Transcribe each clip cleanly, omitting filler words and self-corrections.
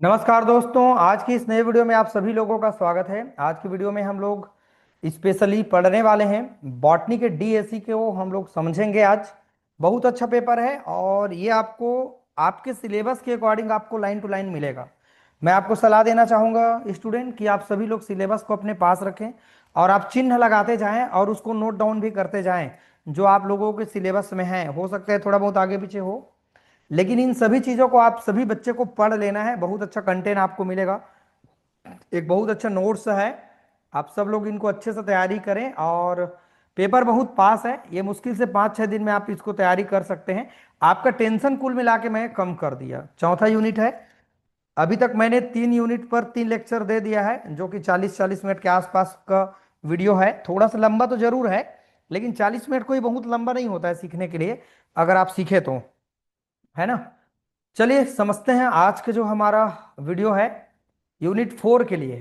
नमस्कार दोस्तों, आज की इस नए वीडियो में आप सभी लोगों का स्वागत है। आज की वीडियो में हम लोग स्पेशली पढ़ने वाले हैं बॉटनी के डीएससी के, वो हम लोग समझेंगे आज। बहुत अच्छा पेपर है और ये आपको आपके सिलेबस के अकॉर्डिंग आपको लाइन टू लाइन मिलेगा। मैं आपको सलाह देना चाहूँगा स्टूडेंट कि आप सभी लोग सिलेबस को अपने पास रखें और आप चिन्ह लगाते जाएं और उसको नोट डाउन भी करते जाएं जो आप लोगों के सिलेबस में है। हो सकता है थोड़ा बहुत आगे पीछे हो, लेकिन इन सभी चीज़ों को आप सभी बच्चे को पढ़ लेना है। बहुत अच्छा कंटेंट आपको मिलेगा, एक बहुत अच्छा नोट्स है। आप सब लोग इनको अच्छे से तैयारी करें और पेपर बहुत पास है। ये मुश्किल से 5-6 दिन में आप इसको तैयारी कर सकते हैं। आपका टेंशन कुल मिला के मैं कम कर दिया। चौथा यूनिट है। अभी तक मैंने 3 यूनिट पर 3 लेक्चर दे दिया है, जो कि 40-40 मिनट के आसपास का वीडियो है। थोड़ा सा लंबा तो जरूर है, लेकिन 40 मिनट कोई बहुत लंबा नहीं होता है सीखने के लिए, अगर आप सीखे तो, है ना। चलिए समझते हैं आज के जो हमारा वीडियो है यूनिट 4 के लिए,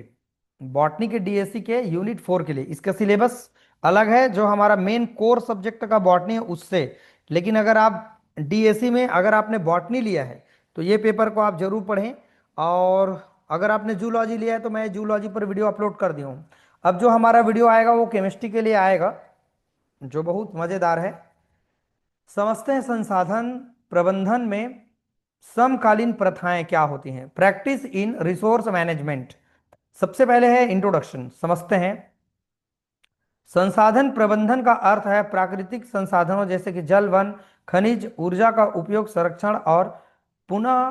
बॉटनी के डीएससी के यूनिट 4 के लिए। इसका सिलेबस अलग है जो हमारा मेन कोर सब्जेक्ट का बॉटनी है उससे। लेकिन अगर आप डीएससी में अगर आपने बॉटनी लिया है तो ये पेपर को आप जरूर पढ़ें। और अगर आपने जूलॉजी लिया है तो मैं जूलॉजी पर वीडियो अपलोड कर दिया हूँ। अब जो हमारा वीडियो आएगा वो केमिस्ट्री के लिए आएगा, जो बहुत मज़ेदार है। समझते हैं संसाधन प्रबंधन में समकालीन प्रथाएं क्या होती हैं। Practice in resource management. सबसे पहले है इंट्रोडक्शन, समझते हैं। संसाधन प्रबंधन का अर्थ है प्राकृतिक संसाधनों जैसे कि जल, वन, खनिज, ऊर्जा का उपयोग, संरक्षण और पुनः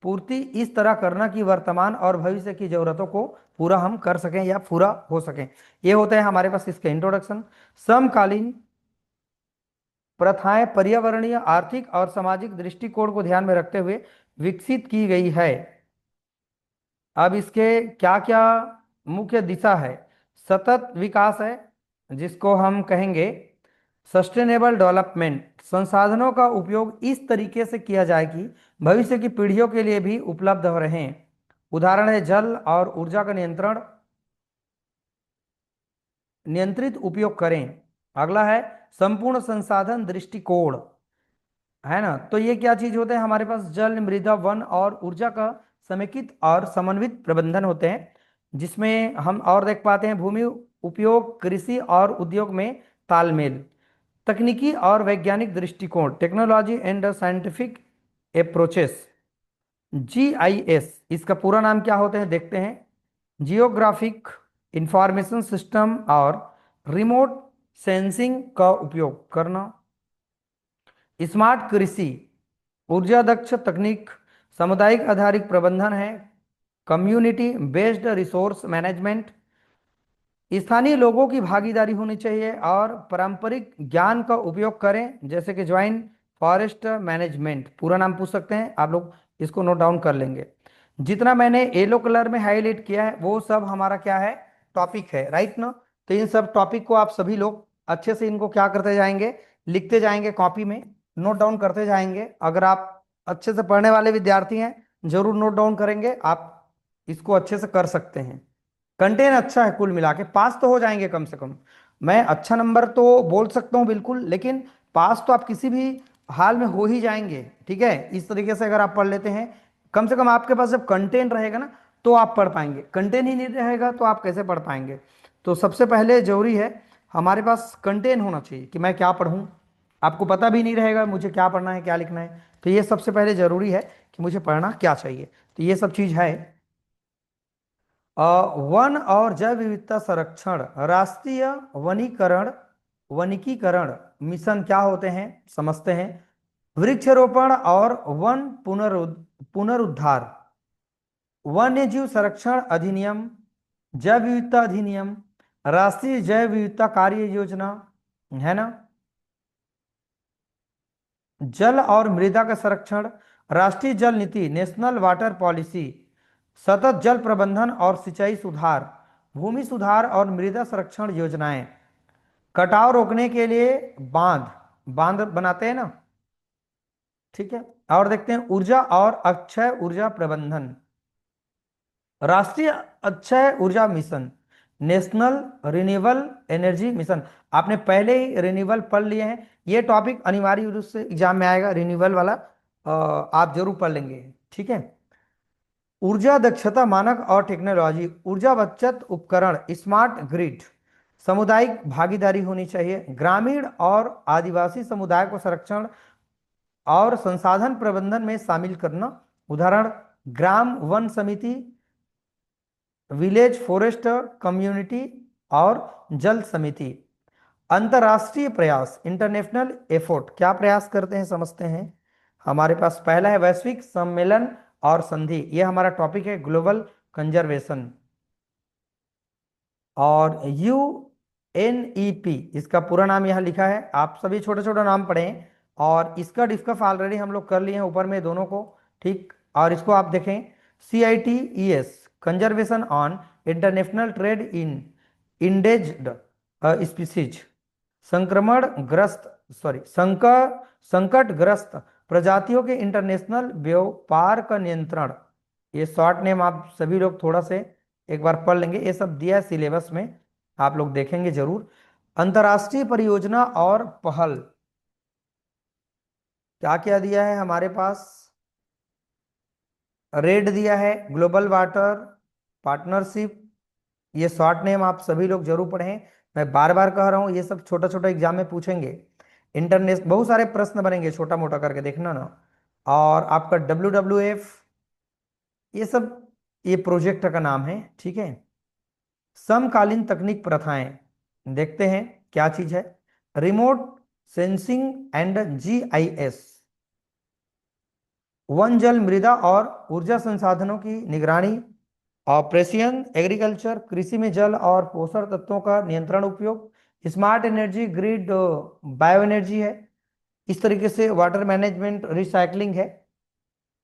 पूर्ति इस तरह करना कि वर्तमान और भविष्य की जरूरतों को पूरा हम कर सकें या पूरा हो सकें। ये होता है हमारे पास इसके इंट्रोडक्शन। समकालीन प्रथाएं पर्यावरणीय, आर्थिक और सामाजिक दृष्टिकोण को ध्यान में रखते हुए विकसित की गई है। अब इसके क्या क्या मुख्य दिशा है। सतत विकास है, जिसको हम कहेंगे सस्टेनेबल डेवलपमेंट। संसाधनों का उपयोग इस तरीके से किया जाए कि भविष्य की पीढ़ियों के लिए भी उपलब्ध हो रहें। उदाहरण है जल और ऊर्जा का नियंत्रित उपयोग करें। अगला है संपूर्ण संसाधन दृष्टिकोण, है ना। तो ये क्या चीज होते हैं हमारे पास, जल, मृदा, वन और ऊर्जा का समेकित और समन्वित प्रबंधन होते हैं, जिसमें हम और देख पाते हैं भूमि उपयोग, कृषि और उद्योग में तालमेल, तकनीकी और वैज्ञानिक दृष्टिकोण, technology and scientific approaches. GIS, इसका पूरा नाम क्या होते हैं देखते हैं। जियोग्राफिक इंफॉर्मेशन सिस्टम और रिमोट सेंसिंग का उपयोग करना। स्मार्ट कृषि, ऊर्जा दक्ष तकनीक, सामुदायिक आधारित प्रबंधन है, कम्युनिटी बेस्ड रिसोर्स मैनेजमेंट। स्थानीय लोगों की भागीदारी होनी चाहिए और पारंपरिक ज्ञान का उपयोग करें, जैसे कि ज्वाइंट फॉरेस्ट मैनेजमेंट। पूरा नाम पूछ सकते हैं आप लोग, इसको नोट डाउन कर लेंगे। जितना मैंने येलो कलर में हाईलाइट किया है वो सब हमारा क्या है, टॉपिक है, राइट ना। तो इन सब टॉपिक को आप सभी लोग अच्छे से इनको क्या करते जाएंगे, लिखते जाएंगे कॉपी में, नोट डाउन करते जाएंगे। अगर आप अच्छे से पढ़ने वाले विद्यार्थी हैं जरूर नोट डाउन करेंगे, आप इसको अच्छे से कर सकते हैं। कंटेंट अच्छा है, कुल मिला के पास तो हो जाएंगे कम से कम। मैं अच्छा नंबर तो बोल सकता हूँ बिल्कुल, लेकिन पास तो आप किसी भी हाल में हो ही जाएंगे। ठीक है, इस तरीके से अगर आप पढ़ लेते हैं, कम से कम आपके पास जब कंटेंट रहेगा ना तो आप पढ़ पाएंगे। कंटेंट ही नहीं रहेगा तो आप कैसे पढ़ पाएंगे। तो सबसे पहले जरूरी है हमारे पास कंटेंट होना चाहिए कि मैं क्या पढ़ूं। आपको पता भी नहीं रहेगा मुझे क्या पढ़ना है, क्या लिखना है, तो ये सबसे पहले जरूरी है कि मुझे पढ़ना क्या चाहिए। तो ये सब चीज़ है। वन और जैव विविधता संरक्षण, राष्ट्रीय वनीकरण वनिकीकरण मिशन क्या होते हैं समझते हैं। वृक्षारोपण और वन पुनरुद्धार, वन्य जीव संरक्षण अधिनियम, जैव विविधता अधिनियम, राष्ट्रीय जैव विविधता कार्य योजना, है ना। जल और मृदा का संरक्षण, राष्ट्रीय जल नीति, नेशनल वाटर पॉलिसी, सतत जल प्रबंधन और सिंचाई सुधार, भूमि सुधार और मृदा संरक्षण योजनाएं, कटाव रोकने के लिए बांध बांध बनाते हैं ना। ठीक है, और देखते हैं ऊर्जा और अक्षय ऊर्जा प्रबंधन, राष्ट्रीय अक्षय ऊर्जा mission, national renewable energy mission. आपने पहले ही रिन्यूएबल पढ़ लिए हैं, ये टॉपिक अनिवार्य रूप से एग्जाम में आएगा, रिन्यूएबल वाला आप जरूर पढ़ लेंगे। ठीक है, ऊर्जा दक्षता मानक और टेक्नोलॉजी, ऊर्जा बचत उपकरण, स्मार्ट ग्रिड, सामुदायिक भागीदारी होनी चाहिए, ग्रामीण और आदिवासी समुदाय को संरक्षण और संसाधन प्रबंधन में शामिल करना। उदाहरण, ग्राम वन समिति, विलेज फॉरेस्ट कम्युनिटी और जल समिति। अंतरराष्ट्रीय प्रयास, इंटरनेशनल एफोर्ट, क्या प्रयास करते हैं समझते हैं। हमारे पास पहला है वैश्विक सम्मेलन और संधि, ये हमारा टॉपिक है ग्लोबल कंजर्वेशन। और यूएनईपी, इसका पूरा नाम यहाँ लिखा है, आप सभी छोटे छोटे नाम पढ़ें। और इसका डिस्कस ऑलरेडी हम लोग कर लिए हैं ऊपर में दोनों को, ठीक। और इसको आप देखें, CITES, conservation on international trade in endangered species, संक्रमण ग्रस्त संकटग्रस्त प्रजातियों के इंटरनेशनल व्यापार का नियंत्रण। ये शॉर्ट नेम आप सभी लोग थोड़ा से एक बार पढ़ लेंगे, ये सब दिया है सिलेबस में, आप लोग देखेंगे जरूर। अंतरराष्ट्रीय परियोजना और पहल, क्या क्या दिया है हमारे पास, रेड दिया है, ग्लोबल वाटर पार्टनरशिप, ये शॉर्ट नेम आप सभी लोग जरूर पढ़ें। मैं बार बार कह रहा हूं, ये सब छोटा छोटा एग्जाम में पूछेंगे, इंटरनेशनल बहुत सारे प्रश्न बनेंगे, छोटा मोटा करके देखना ना। और आपका WWF, ये सब ये प्रोजेक्ट का नाम है, ठीक है। समकालीन तकनीक प्रथाएं, देखते हैं क्या चीज है, remote sensing and GIS, one जल मृदा और ऊर्जा संसाधनों की निगरानी, ऑपरेशन एग्रीकल्चर, कृषि में जल और पोषण तत्वों का नियंत्रण उपयोग, smart energy grid, bio energy है, इस तरीके से वाटर मैनेजमेंट रिसाइकलिंग है।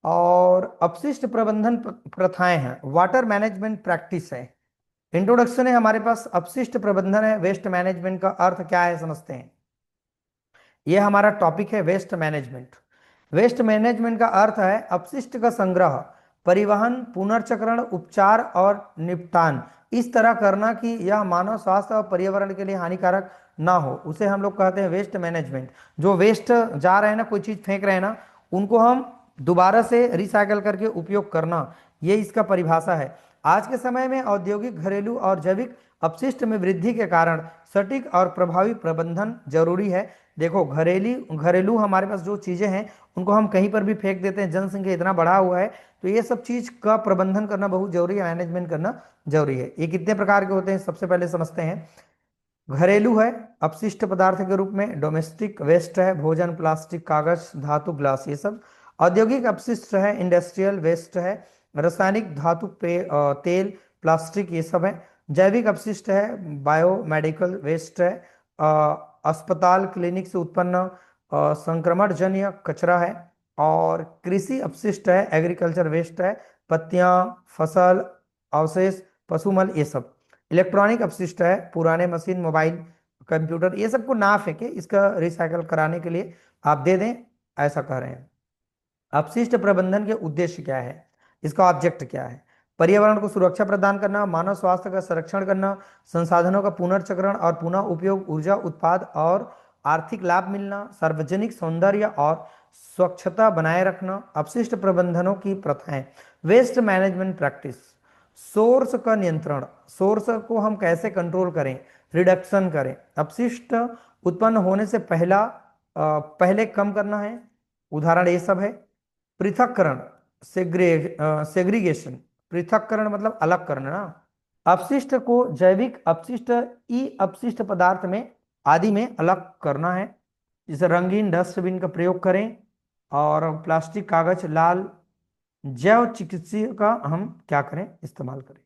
और अपशिष्ट प्रबंधन प्रथाएं हैं, वाटर मैनेजमेंट प्रैक्टिस है। इंट्रोडक्शन है हमारे पास, अपशिष्ट प्रबंधन है, वेस्ट मैनेजमेंट का अर्थ क्या है समझते हैं। यह हमारा टॉपिक है वेस्ट मैनेजमेंट। वेस्ट मैनेजमेंट का अर्थ है अपशिष्ट का संग्रह, परिवहन, पुनर्चक्रण, उपचार और निपटान इस तरह करना कि यह मानव स्वास्थ्य और पर्यावरण के लिए हानिकारक ना हो, उसे हम लोग कहते हैं वेस्ट मैनेजमेंट। जो वेस्ट जा रहे हैं ना, कोई चीज फेंक रहे हैं ना, उनको हम दोबारा से रिसाइकल करके उपयोग करना, ये इसका परिभाषा है। आज के समय में औद्योगिक, घरेलू और जैविक अपशिष्ट में वृद्धि के कारण सटीक और प्रभावी प्रबंधन जरूरी है। देखो, घरेलू हमारे पास जो चीजें हैं उनको हम कहीं पर भी फेंक देते हैं, जनसंख्या इतना बढ़ा हुआ है, तो ये सब चीज का प्रबंधन करना बहुत जरूरी है, मैनेजमेंट करना जरूरी है। ये कितने प्रकार के होते हैं सबसे पहले समझते हैं। घरेलू है अपशिष्ट पदार्थ के रूप में, डोमेस्टिक वेस्ट है, भोजन, प्लास्टिक, कागज, धातु, ग्लास, ये सब। औद्योगिक अपशिष्ट है, इंडस्ट्रियल वेस्ट है, रासायनिक, धातु, तेल, प्लास्टिक, ये सब है। जैविक अपशिष्ट है, बायोमेडिकल वेस्ट है, अस्पताल क्लिनिक से उत्पन्न संक्रमण जन्य कचरा है। और कृषि अपशिष्ट है, एग्रीकल्चर वेस्ट है, पत्तियां, फसल अवशेष, पशुमल, ये सब। इलेक्ट्रॉनिक अपशिष्ट है, पुराने मशीन, मोबाइल, कंप्यूटर, ये सबको ना फेंके, इसका रिसाइकल कराने के लिए आप दे दें, ऐसा कह रहे हैं। अपशिष्ट प्रबंधन के उद्देश्य क्या है, इसका ऑब्जेक्ट क्या है। पर्यावरण को सुरक्षा प्रदान करना, मानव स्वास्थ्य का संरक्षण करना, संसाधनों का पुनर्चक्रण और पुनः उपयोग, ऊर्जा उत्पाद और आर्थिक लाभ मिलना, सार्वजनिक सौंदर्य और स्वच्छता बनाए रखना। अपशिष्ट प्रबंधनों की प्रथाएं, वेस्ट मैनेजमेंट प्रैक्टिस, सोर्स का नियंत्रण, सोर्स को हम कैसे कंट्रोल करें, रिडक्शन करें, अपशिष्ट उत्पन्न होने से पहले कम करना है, उदाहरण ये सब है। पृथक्करण, सेग्रीगेशन, पृथक्करण मतलब अलग करना ना। अपशिष्ट को जैविक अपशिष्ट, ई अपशिष्ट पदार्थ में आदि में अलग करना है। जैसे रंगीन डस्टबिन का प्रयोग करें, और प्लास्टिक, कागज, लाल जैव चिकित्सीय का हम क्या करें, इस्तेमाल करें,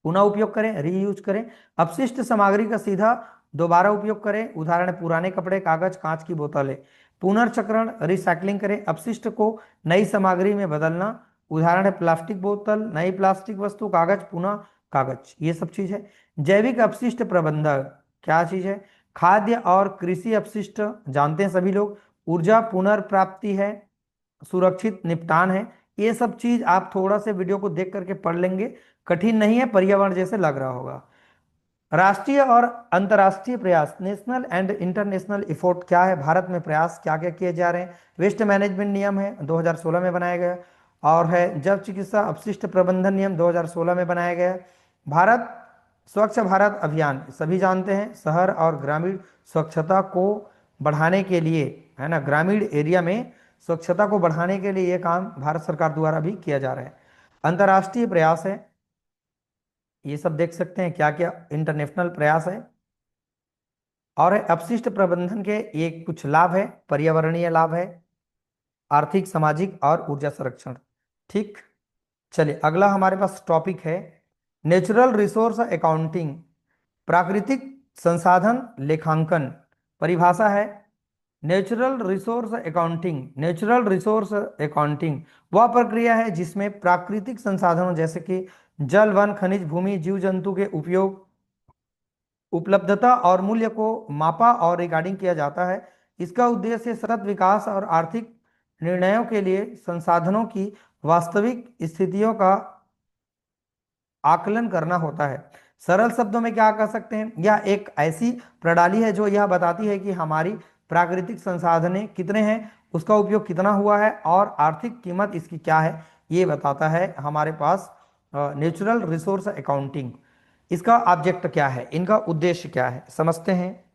पुनः उपयोग करें, रीयूज करें। अपशिष्ट सामग्री का सीधा दोबारा उपयोग करें, उदाहरण पुराने कपड़े, कागज, कांच की बोतलें। पुनर्चक्रण, रिसाइकलिंग करें, अपशिष्ट को नई सामग्री में बदलना, उदाहरण है प्लास्टिक बोतल, नई प्लास्टिक वस्तु, कागज, पुनः कागज, ये सब चीज है। जैविक अपशिष्ट प्रबंधन क्या चीज है, खाद्य और कृषि अपशिष्ट जानते हैं सभी लोग, ऊर्जा पुनर्प्राप्ति है, सुरक्षित निपटान है। ये सब चीज आप थोड़ा से वीडियो को देख करके पढ़ लेंगे, कठिन नहीं है, पर्यावरण जैसे लग रहा होगा। राष्ट्रीय और अंतर्राष्ट्रीय प्रयास, नेशनल एंड इंटरनेशनल इफोर्ट क्या है, भारत में प्रयास क्या क्या किए जा रहे हैं। वेस्ट मैनेजमेंट नियम है 2016 में बनाया गया। और है जब चिकित्सा अपशिष्ट प्रबंधन नियम 2016 में बनाया गया है। भारत स्वच्छ भारत अभियान सभी जानते हैं, शहर और ग्रामीण स्वच्छता को बढ़ाने के लिए, है ना, ग्रामीण एरिया में स्वच्छता को बढ़ाने के लिए ये काम भारत सरकार द्वारा भी किया जा रहा है। अंतर्राष्ट्रीय प्रयास है, ये सब देख सकते हैं क्या क्या इंटरनेशनल प्रयास है। और अपशिष्ट प्रबंधन के ये कुछ लाभ है, पर्यावरणीय लाभ है, आर्थिक सामाजिक और ऊर्जा संरक्षण। ठीक, चलिए अगला हमारे पास टॉपिक है नेचुरल रिसोर्स अकाउंटिंग, प्राकृतिक संसाधन लेखांकन। परिभाषा है natural resource accounting. Natural resource accounting वह प्रक्रिया है जिसमें प्राकृतिक संसाधनों जैसे कि जल, वन, खनिज, भूमि, जीव जंतु के उपयोग, उपलब्धता और मूल्य को मापा और रिकॉर्डिंग किया जाता है। इसका उद्देश्य सतत विकास और आर्थिक निर्णयों के लिए संसाधनों की वास्तविक स्थितियों का आकलन करना होता है। सरल शब्दों में क्या कह सकते हैं, यह एक ऐसी प्रणाली है जो यह बताती है कि हमारी प्राकृतिक संसाधनें कितने हैं, उसका उपयोग कितना हुआ है और आर्थिक कीमत इसकी क्या है, ये बताता है हमारे पास नेचुरल रिसोर्स अकाउंटिंग। इसका ऑब्जेक्ट क्या है, इनका उद्देश्य क्या है, समझते हैं।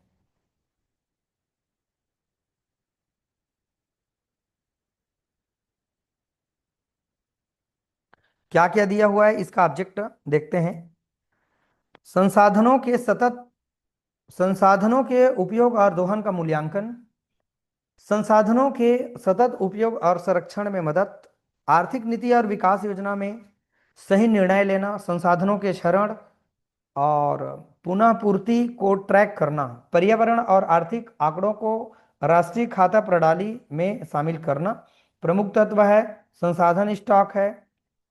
क्या क्या दिया हुआ है, इसका ऑब्जेक्ट देखते हैं। संसाधनों के सतत संसाधनों के उपयोग और दोहन का मूल्यांकन, संसाधनों के सतत उपयोग और संरक्षण में मदद, आर्थिक नीति और विकास योजना में सही निर्णय लेना, संसाधनों के क्षरण और पुनः पूर्ति को ट्रैक करना, पर्यावरण और आर्थिक आंकड़ों को राष्ट्रीय खाता प्रणाली में शामिल करना। प्रमुख तत्व है संसाधन स्टॉक है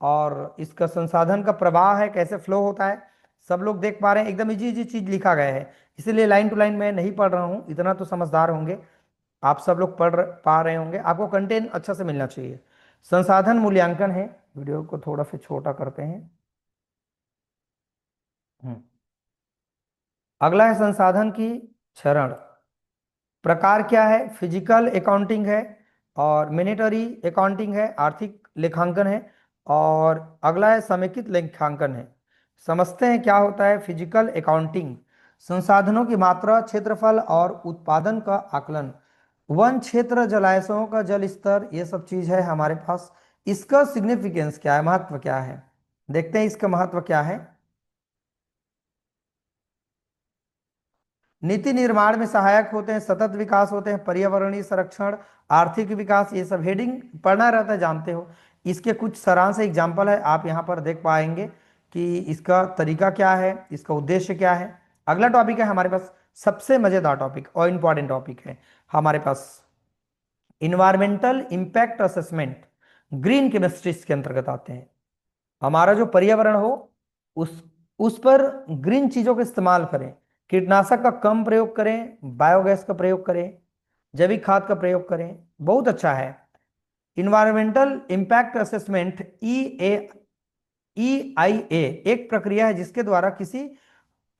और इसका संसाधन का प्रवाह है, कैसे फ्लो होता है, सब लोग देख पा रहे हैं। एकदम इजी इजी चीज लिखा गया है, इसीलिए लाइन टू लाइन मैं नहीं पढ़ रहा हूँ, इतना तो समझदार होंगे आप सब लोग, पा रहे होंगे, आपको कंटेंट अच्छा से मिलना चाहिए। संसाधन मूल्यांकन है, वीडियो को थोड़ा सा छोटा करते हैं। हम्म। अगला है संसाधन की क्षरण। प्रकार क्या है, फिजिकल अकाउंटिंग है और मिनिटरी अकाउंटिंग है, आर्थिक लेखांकन है। और अगला है समेकित लेखांकन है। समझते हैं क्या होता है फिजिकल अकाउंटिंग। संसाधनों की मात्रा, क्षेत्रफल और उत्पादन का आकलन, वन क्षेत्र, जलाशयों का जल स्तर, ये सब चीज है हमारे पास। इसका सिग्निफिकेंस क्या है, महत्व क्या है, देखते हैं इसका महत्व क्या है। नीति निर्माण में सहायक होते हैं, सतत विकास होते हैं, पर्यावरणीय संरक्षण, आर्थिक विकास, ये सब हेडिंग पढ़ना रहता है, जानते हो। इसके कुछ सारांश एग्जाम्पल है, आप यहाँ पर देख पाएंगे कि इसका तरीका क्या है, इसका उद्देश्य क्या है। अगला टॉपिक है हमारे पास सबसे मजेदार टॉपिक और इंपॉर्टेंट टॉपिक है हमारे पास environmental impact assessment. Green chemistry के अंतर्गत आते हैं। हमारा जो पर्यावरण हो उस उस पर ग्रीन चीजों का इस्तेमाल करें, कीटनाशक का कम प्रयोग करें, बायोगैस का प्रयोग करें, जैविक खाद का प्रयोग करें, बहुत अच्छा है। इन्वायरमेंटल इंपैक्ट असेसमेंट EIA एक प्रक्रिया है जिसके द्वारा किसी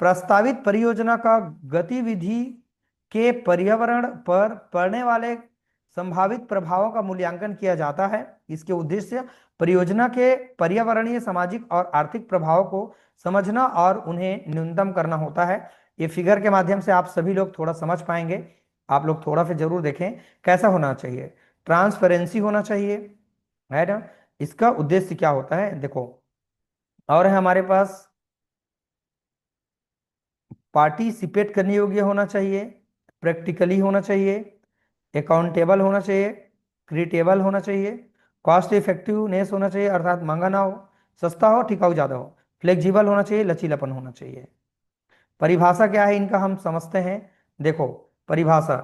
प्रस्तावित परियोजना का गतिविधि के पर्यावरण पर पड़ने वाले संभावित प्रभावों का मूल्यांकन किया जाता है। इसके उद्देश्य परियोजना के पर्यावरणीय, सामाजिक और आर्थिक प्रभावों को समझना और उन्हें न्यूनतम करना होता है। ये फिगर के माध्यम से आप सभी लोग थोड़ा समझ पाएंगे, आप लोग थोड़ा फिर जरूर देखें कैसा होना चाहिए। ट्रांसपेरेंसी होना चाहिए, है ना। इसका उद्देश्य क्या होता है देखो, और है हमारे पास पार्टिसिपेट करने योग्य होना चाहिए, प्रैक्टिकली होना चाहिए, अकाउंटेबल होना चाहिए, क्रिएटेबल होना चाहिए, कॉस्ट इफेक्टिवनेस होना चाहिए अर्थात महंगा ना हो, सस्ता हो, टिकाऊ ज़्यादा हो, फ्लेक्सिबल होना चाहिए, लचीलापन होना चाहिए। परिभाषा क्या है इनका हम समझते हैं। देखो परिभाषा,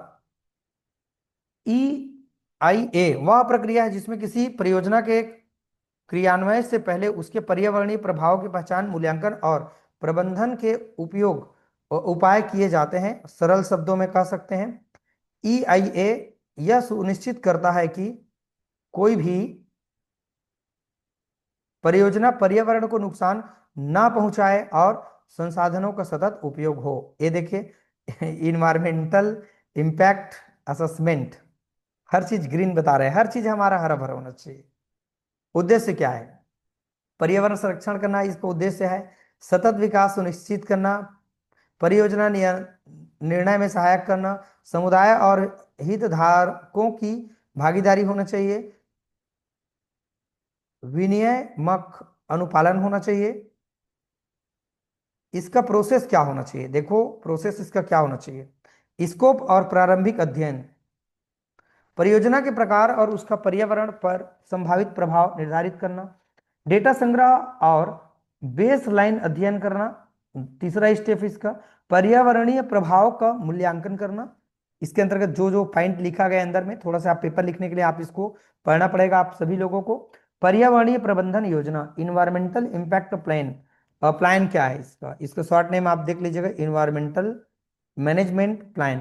EIA वह प्रक्रिया है जिसमें किसी परियोजना के क्रियान्वयन से पहले उसके पर्यावरणीय प्रभाव की पहचान, मूल्यांकन और प्रबंधन के उपयोग उपाय किए जाते हैं। सरल शब्दों में कह सकते हैं EIA यह सुनिश्चित करता है कि कोई भी परियोजना पर्यावरण को नुकसान ना पहुंचाए और संसाधनों का सतत उपयोग हो। ये देखिए इन्वायरमेंटल इम्पैक्ट असेसमेंट, हर चीज ग्रीन बता रहे हैं, हर चीज हमारा हरा भरा होना चाहिए। उद्देश्य क्या है? पर्यावरण संरक्षण करना इसका उद्देश्य है। सतत विकास सुनिश्चित करना, परियोजना निर्णय में सहायक करना, समुदाय और हितधारकों की भागीदारी होना चाहिए, विनियामक अनुपालन होना चाहिए। इसका प्रोसेस क्या होना चाहिए? देखो प्रोसेस इसका क्या होना चाहिए। स्कोप और प्रारंभिक अध्ययन, परियोजना के प्रकार और उसका पर्यावरण पर संभावित प्रभाव निर्धारित करना, डेटा संग्रह और बेस लाइन अध्ययन करना। तीसरा स्टेप इसका पर्यावरणीय प्रभाव का मूल्यांकन करना। इसके अंतर्गत जो जो पॉइंट लिखा गया अंदर में, थोड़ा सा आप पेपर लिखने के लिए आप इसको पढ़ना पड़ेगा आप सभी लोगों को। पर्यावरणीय प्रबंधन योजना, इन्वायरमेंटल इम्पैक्ट प्लान। प्लान क्या है इसका? इसका शॉर्ट नेम आप देख लीजिएगा, इन्वायरमेंटल मैनेजमेंट प्लान।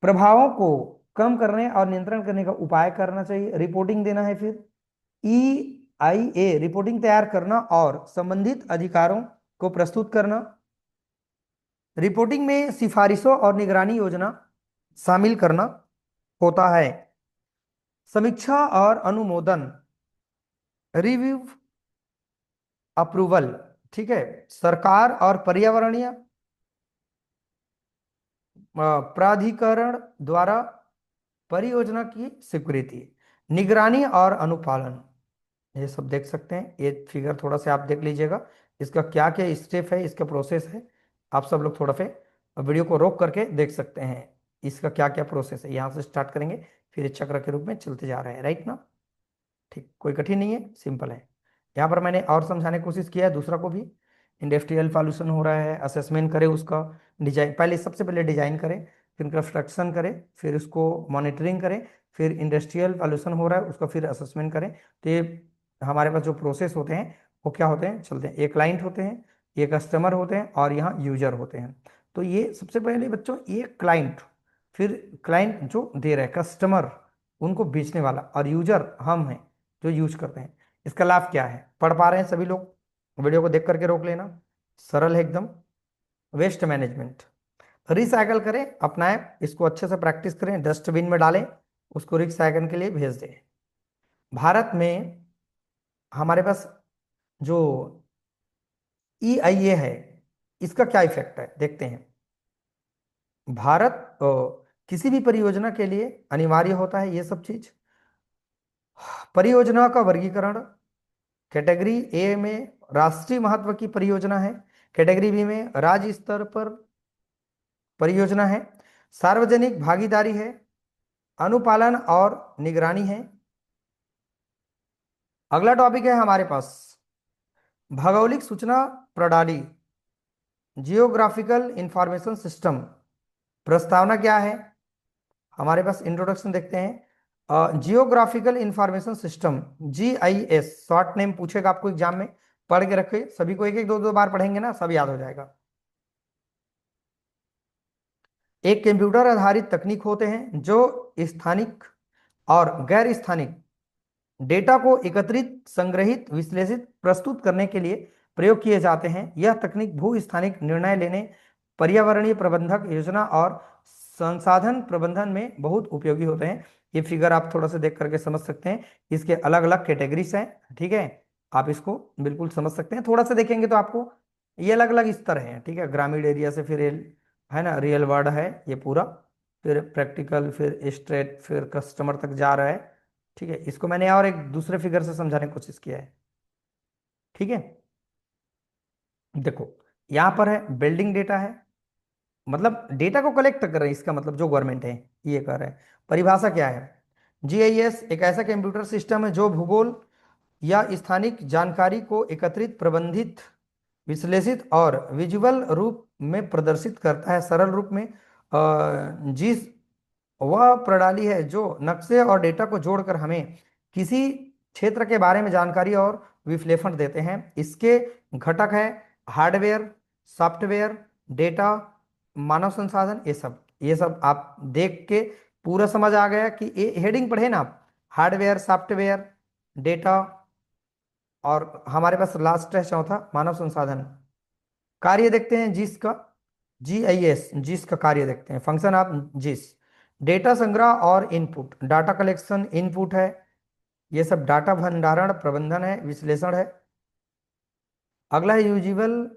प्रभावों को कम करने और नियंत्रण करने का उपाय करना चाहिए। रिपोर्टिंग देना है। फिर EIA रिपोर्टिंग तैयार करना और संबंधित अधिकारों को प्रस्तुत करना। रिपोर्टिंग में सिफारिशों और निगरानी योजना शामिल करना होता है। समीक्षा और अनुमोदन, रिव्यू अप्रूवल, ठीक है। सरकार और पर्यावरणीय प्राधिकरण द्वारा परियोजना की स्वीकृति। निगरानी और अनुपालन, ये सब देख सकते हैं। ये फिगर थोड़ा सा आप देख लीजिएगा, इसका क्या क्या स्टेप है, इसका प्रोसेस है। आप सब लोग थोड़ा सा वीडियो को रोक करके देख सकते हैं इसका क्या क्या प्रोसेस है। यहाँ से स्टार्ट करेंगे, फिर इस चक्र के रूप में चलते जा रहे हैं, राइट ना? ठीक, कोई कठिन नहीं है, सिंपल है। यहाँ पर मैंने और समझाने की कोशिश किया है दूसरा को भी। इंडस्ट्रियल पॉल्यूशन हो रहा है, असेसमेंट करें उसका, डिजाइन पहले, सबसे पहले डिजाइन करें, फिर कंस्ट्रक्शन करें, फिर उसको मॉनिटरिंग करें, फिर इंडस्ट्रियल पॉल्यूशन हो रहा है उसका फिर असेसमेंट करें। तो ये हमारे पास जो प्रोसेस होते हैं वो क्या होते हैं, चलते हैं। ये क्लाइंट होते हैं, ये कस्टमर होते हैं, और यहाँ यूजर होते हैं। तो ये सबसे पहले बच्चों, ये क्लाइंट, फिर क्लाइंट जो दे रहा है, कस्टमर उनको बेचने वाला, और यूजर हम हैं जो यूज करते हैं। इसका लाभ क्या है, पढ़ पा रहे हैं सभी लोग? वीडियो को देख करके रोक लेना, सरल है एकदम। वेस्ट मैनेजमेंट, रिसाइकल करें, अपनाएं, इसको अच्छे से प्रैक्टिस करें, डस्टबिन में डालें, उसको रिसाइकल के लिए भेज दें। भारत में हमारे पास जो EIA है, इसका क्या इफेक्ट है देखते हैं। भारत किसी भी परियोजना के लिए अनिवार्य होता है ये सब चीज। परियोजना का वर्गीकरण, कैटेगरी A में राष्ट्रीय महत्व की परियोजना है, कैटेगरी B में राज्य स्तर पर परियोजना है, सार्वजनिक भागीदारी है, अनुपालन और निगरानी है। अगला टॉपिक है हमारे पास भौगोलिक सूचना प्रणाली, जियोग्राफिकल इंफॉर्मेशन सिस्टम। प्रस्तावना क्या है हमारे पास, इंट्रोडक्शन देखते हैं। Geographical information system, GIS short name पूछेगा आपको एग्जाम में, पढ़ के रखे सभी को, एक एक दो दो बार पढ़ेंगे ना, सब याद हो जाएगा। एक कंप्यूटर आधारित तकनीक होते हैं जो स्थानिक और गैर स्थानिक डेटा को एकत्रित, संग्रहित, विश्लेषित, प्रस्तुत करने के लिए प्रयोग किए जाते हैं। यह तकनीक भू स्थानिक निर्णय लेने, पर्यावरणीय प्रबंधक योजना और संसाधन प्रबंधन में बहुत उपयोगी होते हैं। ये फिगर आप थोड़ा सा देख करके समझ सकते हैं, इसके अलग अलग कैटेगरीज हैं, ठीक है। आप इसको बिल्कुल समझ सकते हैं, थोड़ा सा देखेंगे तो आपको ये अलग अलग स्तर हैं, ठीक है। ग्रामीण एरिया से फिर है ना, रियल वर्ल्ड है ये पूरा, फिर प्रैक्टिकल, फिर स्ट्रेट, फिर कस्टमर तक जा रहा है, ठीक है। इसको मैंने और एक दूसरे फिगर से समझाने की कोशिश किया है, ठीक है। देखो यहाँ पर है बिल्डिंग डेटा है, मतलब डेटा को कलेक्ट कर रहे हैं, इसका मतलब जो गवर्नमेंट है ये कर रहे हैं। परिभाषा क्या है, GIS एक ऐसा कंप्यूटर सिस्टम है जो भूगोल या स्थानिक जानकारी को एकत्रित, प्रबंधित, विश्लेषित और विजुअल रूप में प्रदर्शित करता है। सरल रूप में जिस वह प्रणाली है जो नक्शे और डेटा को जोड़कर हमें किसी क्षेत्र के बारे में जानकारी और विश्लेषण देते हैं। इसके घटक है हार्डवेयर, सॉफ्टवेयर, डेटा, मानव संसाधन, ये सब आप देख के पूरा समझ आ गया कि ये हेडिंग पढ़े ना आप, हार्डवेयर, सॉफ्टवेयर, डेटा, और हमारे पास लास्ट है चौथा मानव संसाधन। कार्य देखते हैं जिसका, GIS जिसका कार्य देखते हैं, फंक्शन ऑफ जिस। डेटा संग्रह और इनपुट, डाटा कलेक्शन इनपुट है, ये सब डाटा भंडारण प्रबंधन है, विश्लेषण है। अगला है यूजिबल,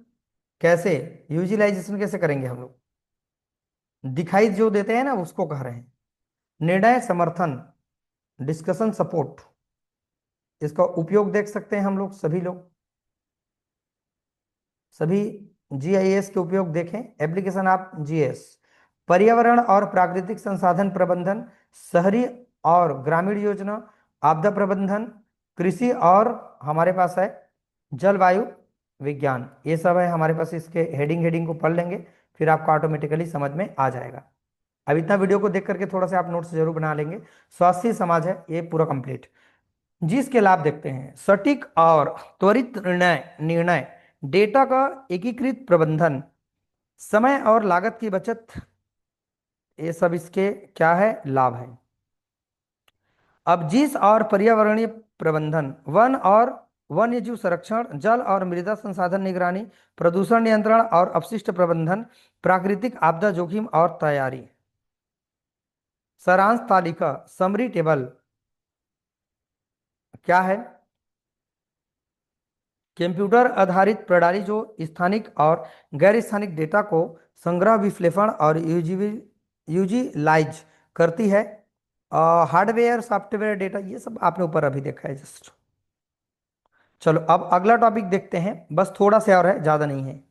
कैसे यूजिलाइजेशन कैसे करेंगे हम लोग, दिखाई जो देते हैं ना उसको कह रहे हैं। निर्णय समर्थन, डिस्कशन सपोर्ट, इसका उपयोग देख सकते हैं हम लोग सभी लोग, सभी जीआईएस के उपयोग देखें। एप्लीकेशन ऑफ जीएस, पर्यावरण और प्राकृतिक संसाधन प्रबंधन, शहरी और ग्रामीण योजना, आपदा प्रबंधन, कृषि और हमारे पास है जलवायु विज्ञान। ये सब है हमारे पास, इसके हेडिंग हेडिंग को पढ़ लेंगे फिर आपको ऑटोमेटिकली समझ में आ जाएगा। अब इतना वीडियो को देख करके थोड़ा सा आप नोट्स जरूर बना लेंगे। स्वास्थ्य समाज है ये पूरा कंप्लीट। जी, इसके लाभ देखते हैं। सटीक और त्वरित निर्णय निर्णय डेटा का एकीकृत प्रबंधन, समय और लागत की बचत, ये सब इसके क्या है, लाभ है। अब जिस और पर्यावरणीय प्रबंधन, वन और वन्य जीव संरक्षण, जल और मृदा संसाधन निगरानी, प्रदूषण नियंत्रण और अपशिष्ट प्रबंधन, प्राकृतिक आपदा जोखिम और तैयारी। सारांश तालिका, समरी टेबल क्या है, कंप्यूटर आधारित प्रणाली जो स्थानिक और गैर स्थानिक डेटा को संग्रह, विश्लेषण और यूजिलाइज करती है। हार्डवेयर सॉफ्टवेयर डेटा, ये सब आपने ऊपर अभी देखा है जस्ट। चलो अब अगला टॉपिक देखते हैं, बस थोड़ा सा और है, ज़्यादा नहीं है।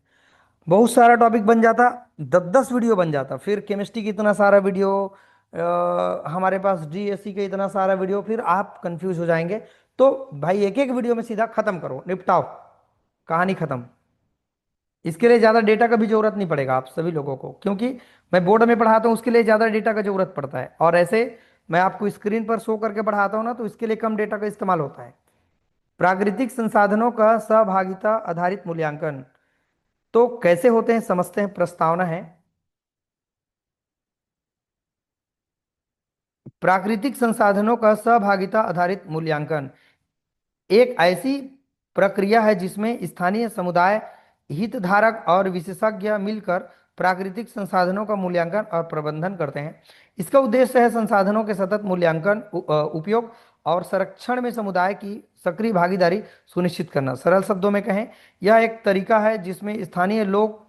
बहुत सारा टॉपिक बन जाता, 10-10 वीडियो बन जाता, फिर केमिस्ट्री की इतना सारा वीडियो, हमारे पास डीएससी के इतना सारा वीडियो, फिर आप कंफ्यूज हो जाएंगे। तो भाई एक एक वीडियो में सीधा खत्म करो, निपटाओ, कहानी खत्म। इसके लिए ज़्यादा डेटा का भी जरूरत नहीं पड़ेगा आप सभी लोगों को, क्योंकि मैं बोर्ड में पढ़ाता हूँ उसके लिए ज़्यादा डेटा का जरूरत पड़ता है, और ऐसे मैं आपको स्क्रीन पर शो करके पढ़ाता हूँ ना, तो इसके लिए कम डेटा का इस्तेमाल होता है। प्राकृतिक संसाधनों का सहभागिता आधारित मूल्यांकन, तो कैसे होते हैं समझते हैं। प्रस्तावना है, प्राकृतिक संसाधनों का सहभागिता आधारित मूल्यांकन एक ऐसी प्रक्रिया है जिसमें स्थानीय समुदाय, हितधारक और विशेषज्ञ मिलकर प्राकृतिक संसाधनों का मूल्यांकन और प्रबंधन करते हैं। इसका उद्देश्य है संसाधनों के सतत मूल्यांकन, उपयोग और संरक्षण में समुदाय की सक्रिय भागीदारी सुनिश्चित करना। सरल शब्दों में कहें, यह एक तरीका है जिसमें स्थानीय लोग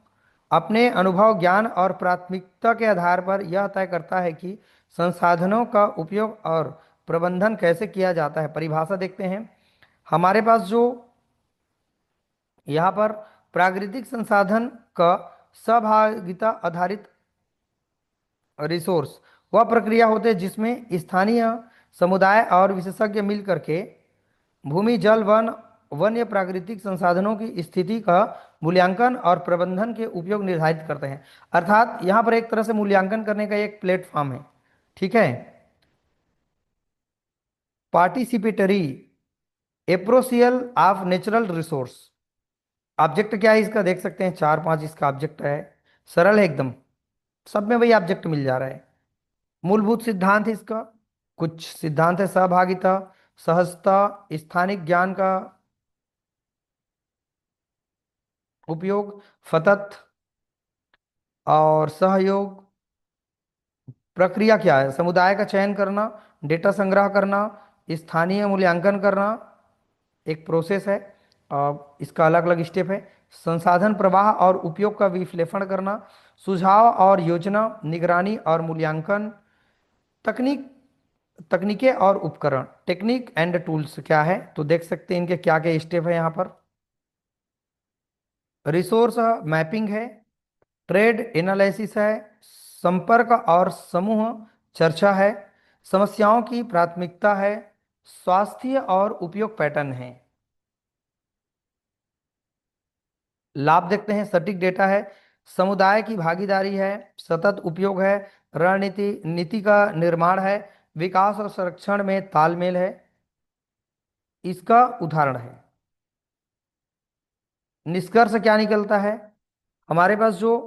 अपने अनुभव, ज्ञान और प्राथमिकता के आधार पर यह तय करता है कि संसाधनों का उपयोग और प्रबंधन कैसे किया जाता है। परिभाषा देखते हैं हमारे पास जो यहाँ पर, प्राकृतिक संसाधन का सहभागिता आधारित रिसोर्स वह प्रक्रिया होते हैं जिसमें स्थानीय समुदाय और विशेषज्ञ मिलकर के भूमि, जल, वन, वन्य प्राकृतिक संसाधनों की स्थिति का मूल्यांकन और प्रबंधन के उपयोग निर्धारित करते हैं। अर्थात यहाँ पर एक तरह से मूल्यांकन करने का एक प्लेटफॉर्म है, ठीक है। Participatory appraisal of natural resource, object क्या है इसका देख सकते हैं, 4-5 इसका ऑब्जेक्ट है, सरल है एकदम, सब में वही ऑब्जेक्ट मिल जा रहा है। मूलभूत सिद्धांत है इसका, कुछ सिद्धांत है, सहभागिता, सहजता, स्थानिक ज्ञान का उपयोग, सतत और सहयोग। प्रक्रिया क्या है, समुदाय का चयन करना, डेटा संग्रह करना, स्थानीय मूल्यांकन करना, एक प्रोसेस है। इसका अलग अलग स्टेप है। संसाधन प्रवाह और उपयोग का विश्लेषण करना, सुझाव और योजना, निगरानी और मूल्यांकन, तकनीक, तकनीकें और उपकरण, टेक्निक एंड टूल्स क्या है, तो देख सकते हैं इनके क्या क्या स्टेप है यहाँ पर। रिसोर्स मैपिंग है, ट्रेड एनालिसिस है, संपर्क और समूह चर्चा है, समस्याओं की प्राथमिकता है, स्वास्थ्य और उपयोग पैटर्न है। लाभ देखते हैं, सटीक डेटा है, समुदाय की भागीदारी है, सतत उपयोग है, रणनीति नीति का निर्माण है, विकास और संरक्षण में तालमेल है। इसका उदाहरण है। निष्कर्ष क्या निकलता है, हमारे पास जो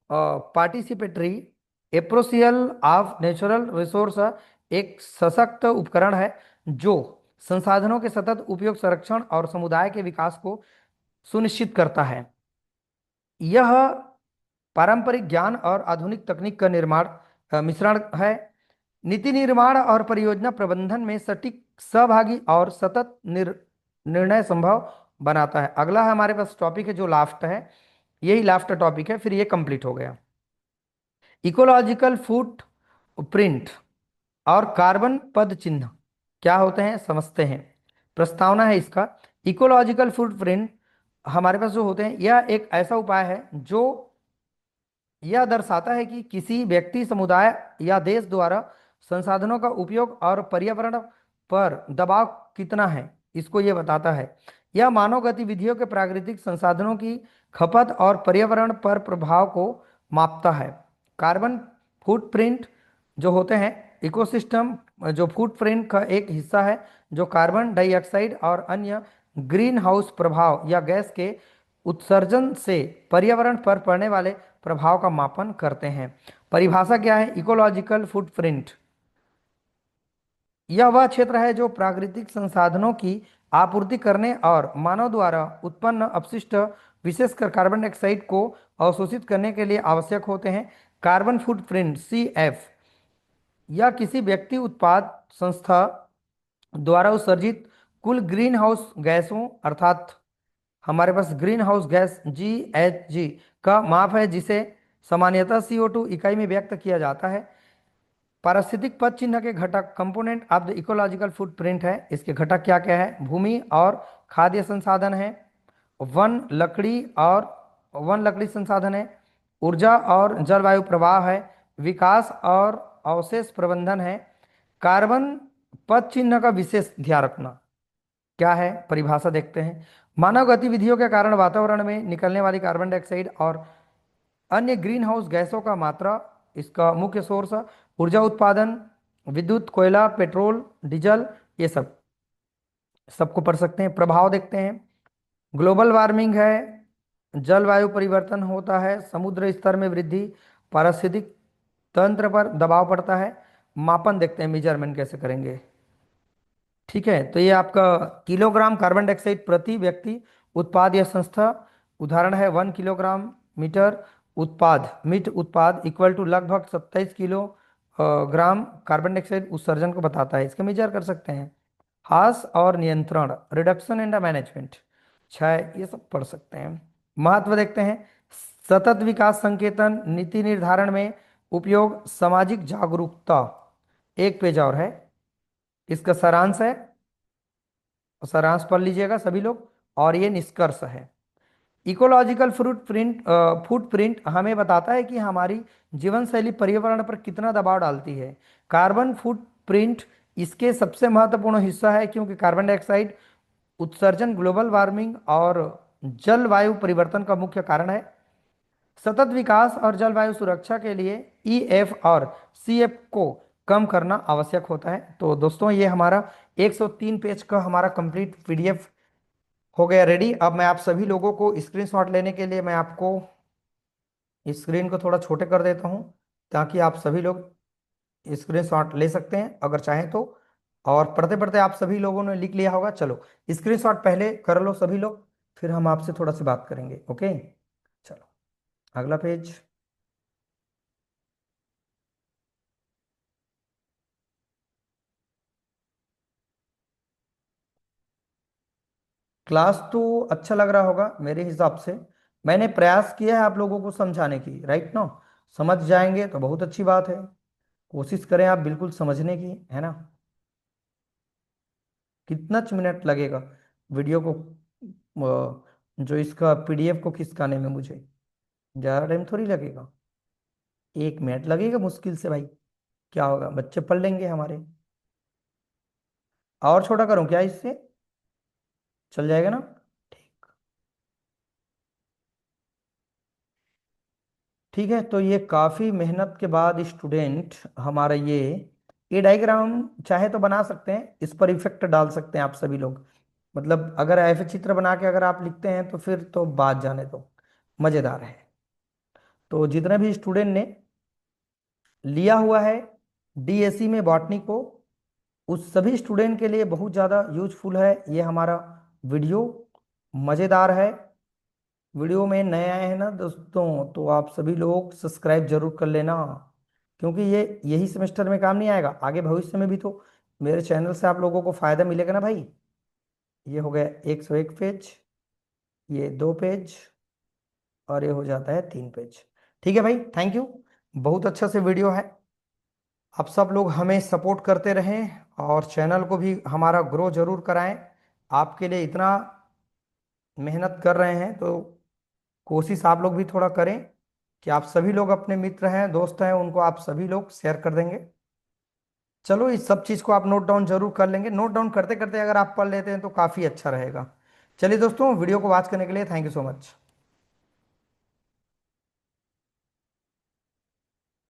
participatory appraisal of natural resource एक सशक्त उपकरण है जो संसाधनों के सतत उपयोग, संरक्षण और समुदाय के विकास को सुनिश्चित करता है। यह पारंपरिक ज्ञान और आधुनिक तकनीक का मिश्रण है। नीति निर्माण और परियोजना प्रबंधन में सटीक सहभागी और सतत निर्णय संभव बनाता है। अगला है हमारे पास टॉपिक है जो लास्ट है, यही लास्ट टॉपिक है, फिर ये कंप्लीट हो गया। इकोलॉजिकल फुट प्रिंट और कार्बन पद चिन्ह क्या होते हैं समझते हैं। प्रस्तावना है इसका। इकोलॉजिकल फुटप्रिंट हमारे पास जो होते हैं, यह एक ऐसा उपाय है जो यह दर्शाता है कि किसी व्यक्ति, समुदाय या देश द्वारा संसाधनों का उपयोग और पर्यावरण पर दबाव कितना है, इसको यह बताता है। यह मानव गतिविधियों के प्राकृतिक संसाधनों की खपत और पर्यावरण पर प्रभाव को मापता है। कार्बन फुटप्रिंट जो होते हैं, इकोसिस्टम जो फुटप्रिंट का एक हिस्सा है जो कार्बन डाइऑक्साइड और अन्य ग्रीन हाउस प्रभाव या गैस के उत्सर्जन से पर्यावरण पर पड़ने वाले प्रभाव का मापन करते हैं। परिभाषा क्या है इकोलॉजिकल फुटप्रिंट? यह वह क्षेत्र है जो प्राकृतिक संसाधनों की आपूर्ति करने और मानव द्वारा उत्पन्न अपशिष्ट, विशेषकर कार्बन डाइऑक्साइड को अवशोषित करने के लिए आवश्यक होते हैं। कार्बन फुटप्रिंट CF या किसी व्यक्ति, उत्पाद, संस्था द्वारा उत्सर्जित कुल ग्रीन हाउस गैसों अर्थात हमारे पास ग्रीन हाउस गैस GHG का माप है, जिसे सामान्यतः CO2 इकाई में व्यक्त किया जाता है। पारिस्थितिक पद चिन्ह के घटक component of the ecological footprint है। इसके घटक क्या क्या है? भूमि और खाद्य संसाधन है, वन लकड़ी और वन लकड़ी संसाधन है, ऊर्जा और जलवायु प्रवाह है, विकास और अवशेष प्रबंधन है। कार्बन पद चिन्ह का विशेष ध्यान रखना क्या है, परिभाषा देखते हैं। मानव गतिविधियों के कारण वातावरण में निकलने वाली कार्बन डाइऑक्साइड और अन्य ग्रीन हाउस गैसों का मात्रा, इसका मुख्य सोर्स ऊर्जा उत्पादन, विद्युत, कोयला, पेट्रोल, डीजल, ये सब सबको पढ़ सकते हैं। प्रभाव देखते हैं। ग्लोबल वार्मिंग है, जलवायु परिवर्तन होता है, समुद्र स्तर में वृद्धि, पारिस्थितिक तंत्र पर दबाव पड़ता है। मापन देखते हैं, मेजरमेंट कैसे करेंगे। ठीक है, तो ये आपका किलोग्राम कार्बन डाइऑक्साइड प्रति व्यक्ति, उत्पाद या संस्था, उदाहरण है 1 किलोग्राम मीटर उत्पाद, मीट उत्पाद इक्वल टू लगभग 27 किलो ग्राम कार्बन डाइऑक्साइड उत्सर्जन को बताता है। इसका मेजर कर सकते हैं। ह्रास और नियंत्रण, रिडक्शन एंड मैनेजमेंट, क्षय, ये सब पढ़ सकते हैं। महत्व देखते हैं। सतत विकास संकेतन, नीति निर्धारण में उपयोग, सामाजिक जागरूकता, एक पेज और है, इसका सारांश है, सारांश पढ़ लीजिएगा सभी लोग। और ये निष्कर्ष है। इकोलॉजिकल फुटप्रिंट हमें बताता है कि हमारी जीवन शैली पर्यावरण पर कितना दबाव डालती है। कार्बन फुटप्रिंट इसके सबसे महत्वपूर्ण हिस्सा है, क्योंकि कार्बन डाइऑक्साइड उत्सर्जन ग्लोबल वार्मिंग और जलवायु परिवर्तन का मुख्य कारण है। सतत विकास और जलवायु सुरक्षा के लिए EF और CF को कम करना आवश्यक होता है। तो दोस्तों, ये हमारा 103 पेज का हमारा कंप्लीट PDF हो गया रेडी। अब मैं आप सभी लोगों को स्क्रीनशॉट लेने के लिए मैं आपको स्क्रीन को थोड़ा छोटे कर देता हूं, ताकि आप सभी लोग स्क्रीनशॉट ले सकते हैं अगर चाहें तो। और पढ़ते पढ़ते आप सभी लोगों ने लिख लिया होगा। चलो स्क्रीनशॉट पहले कर लो सभी लोग, फिर हम आपसे थोड़ा सी बात करेंगे। ओके, चलो अगला पेज। क्लास तो अच्छा लग रहा होगा मेरे हिसाब से। मैंने प्रयास किया है आप लोगों को समझाने की, राइट ना? समझ जाएंगे तो बहुत अच्छी बात है। कोशिश करें आप बिल्कुल समझने की, है ना? कितना मिनट लगेगा वीडियो को जो इसका PDF को खिसकाने में? मुझे ज़्यादा टाइम थोड़ी लगेगा, 1 मिनट लगेगा मुश्किल से भाई। क्या होगा, बच्चे पढ़ लेंगे हमारे। और छोटा करूं क्या इससे? चल जाएगा ना? ठीक। ठीक है, तो ये काफ़ी मेहनत के बाद स्टूडेंट हमारा ये डायग्राम चाहे तो बना सकते हैं, इस पर इफेक्ट डाल सकते हैं आप सभी लोग। मतलब अगर ऐसे चित्र बना के अगर आप लिखते हैं तो फिर तो बात जाने दो, मज़ेदार है। तो जितने भी स्टूडेंट ने लिया हुआ है DSC में बॉटनी को, उस सभी स्टूडेंट के लिए बहुत ज़्यादा यूजफुल है ये हमारा वीडियो, मज़ेदार है। वीडियो में नए आए हैं ना दोस्तों, तो आप सभी लोग सब्सक्राइब जरूर कर लेना, क्योंकि ये यही सेमेस्टर में काम नहीं आएगा, आगे भविष्य में भी तो मेरे चैनल से आप लोगों को फायदा मिलेगा ना भाई। ये हो गया 101 पेज, ये 2 पेज, और ये हो जाता है 3 पेज। ठीक है भाई, थैंक यू। बहुत अच्छा से वीडियो है। आप सब लोग हमें सपोर्ट करते रहें और चैनल को भी हमारा ग्रो जरूर कराएं। आपके लिए इतना मेहनत कर रहे हैं तो कोशिश आप लोग भी थोड़ा करें कि आप सभी लोग अपने मित्र हैं, दोस्त हैं, उनको आप सभी लोग शेयर कर देंगे। चलो, इस सब चीज़ को आप नोट डाउन जरूर कर लेंगे। नोट डाउन करते करते अगर आप पढ़ लेते हैं तो काफ़ी अच्छा रहेगा। चलिए दोस्तों, वीडियो को वॉच करने के लिए थैंक यू सो मच।